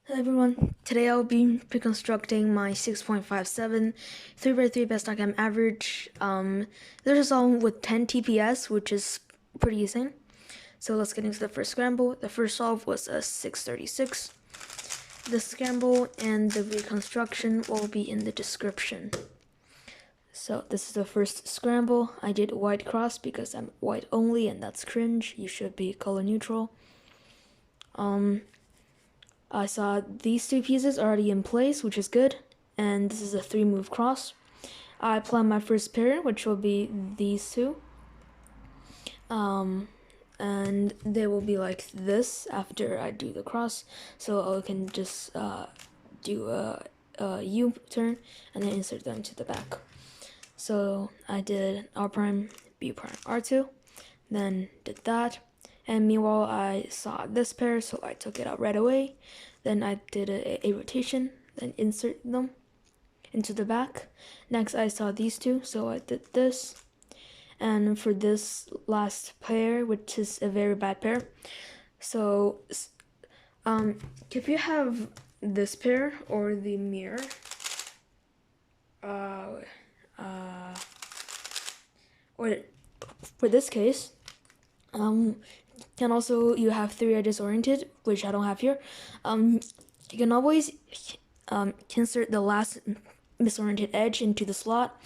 Hello everyone, today I'll be reconstructing my 6.57 3x3 best.chem average. There's a song with 10 TPS, which is pretty insane. So let's get into the first scramble. The first solve was a 636. The scramble and the reconstruction will be in the description. So this is the first scramble. I did white cross because I'm white only and that's cringe. You should be color neutral. I saw these two pieces already in place, which is good, and this is a 3-move cross. I plan my first pair, which will be these two, and they will be like this after I do the cross, so I can just do a U-turn and then insert them to the back. So I did R prime, B prime, R2, then did that. And meanwhile, I saw this pair, so I took it out right away. Then I did a rotation, then insert them into the back. Next, I saw these two, so I did this. And for this last pair, which is a very bad pair, so if you have this pair or the mirror, or for this case, and also you have 3 edges oriented, which I don't have here. You can always insert the last misoriented edge into the slot.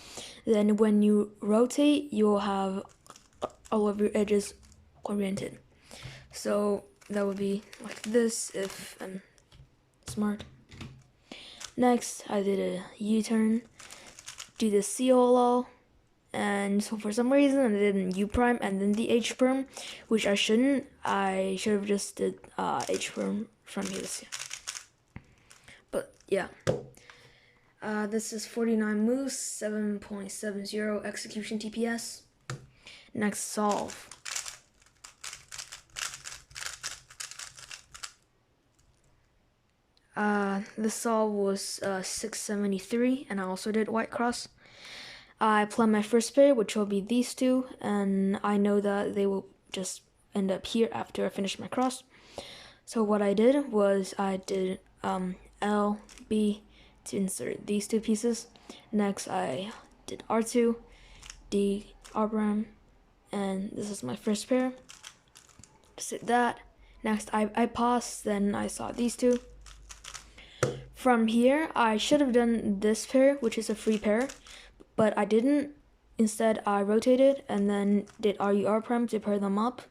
Then when you rotate, you'll have all of your edges oriented. So that would be like this if I'm smart. Next, I did a U-turn, do the COLO. And so for some reason I did an U prime and then the H perm, which I shouldn't. I should have just did H perm from here. But yeah, this is 49 moves, 7.70 execution TPS. Next solve. This solve was 673, and I also did white cross. I plan my first pair, which will be these two, and I know that they will just end up here after I finish my cross. So what I did was I did L, B to insert these two pieces. Next I did R2, D, R prime, and this is my first pair. Just did that. Next I paused, then I saw these two. From here, I should have done this pair, which is a free pair, but I didn't. Instead, I rotated and then did RUR prime to pair them up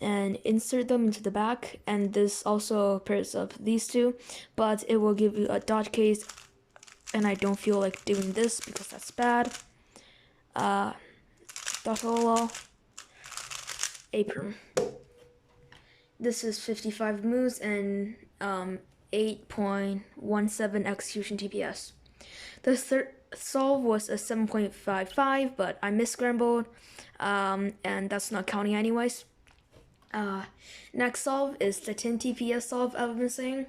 and insert them into the back. And this also pairs up these two, but it will give you a dot case, and I don't feel like doing this because that's bad. Dot lol, A perm. This is 55 moves and 8.17 execution TPS. The third solve was a 7.55, but I misscrambled, and that's not counting anyways. Next solve is the 10 TPS solve I've been saying.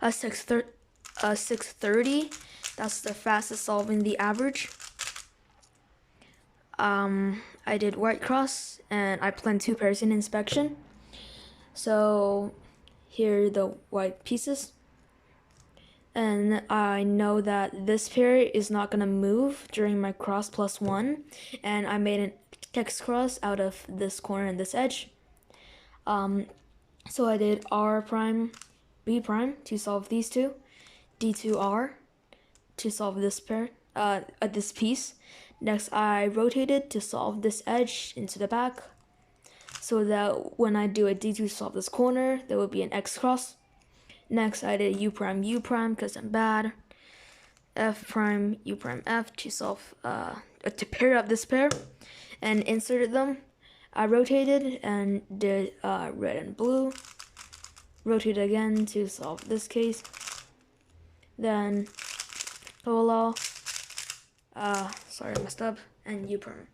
630, that's the fastest solve in the average. I did white cross, and I planned 2 pairs in inspection. So here are the white pieces. And I know that this pair is not gonna move during my cross +1, and I made an X cross out of this corner and this edge. So I did R prime, B prime to solve these two, D2R to solve this pair, this piece. Next, I rotated to solve this edge into the back, so that when I do a D2 solve this corner, there will be an X cross. Next, I did U prime because I'm bad. F prime, U prime F to solve, to pair up this pair, and inserted them. I rotated and did red and blue. Rotate again to solve this case. Then solo. Sorry, I messed up. And U prime.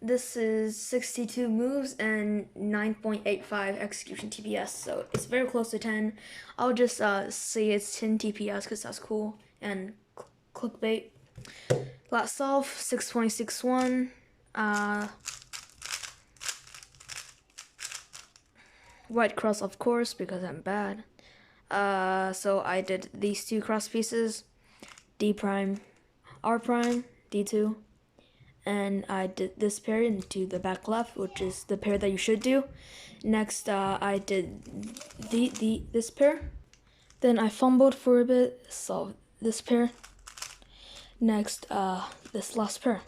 This is 62 moves and 9.85 execution TPS, so it's very close to 10. I'll just say it's 10 TPS because that's cool and clickbait. Last solve, 6.61. White cross, of course, because I'm bad. So I did these two cross pieces, D prime, R prime, D2, and I did this pair into the back left, which is the pair that you should do. Next, I did this pair. Then I fumbled for a bit, solved this pair. Next, this last pair.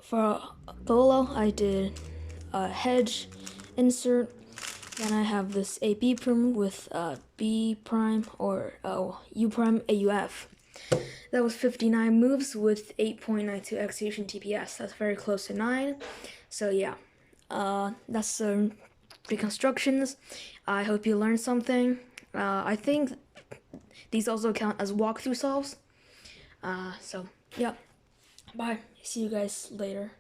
For Dolo, I did a hedge insert. Then I have this AB prime with B prime or U prime AUF. That was 59 moves with 8.92 execution TPS. That's very close to 9. So yeah, that's the reconstructions. I hope you learned something. I think these also count as walkthrough solves. So yeah, bye. See you guys later.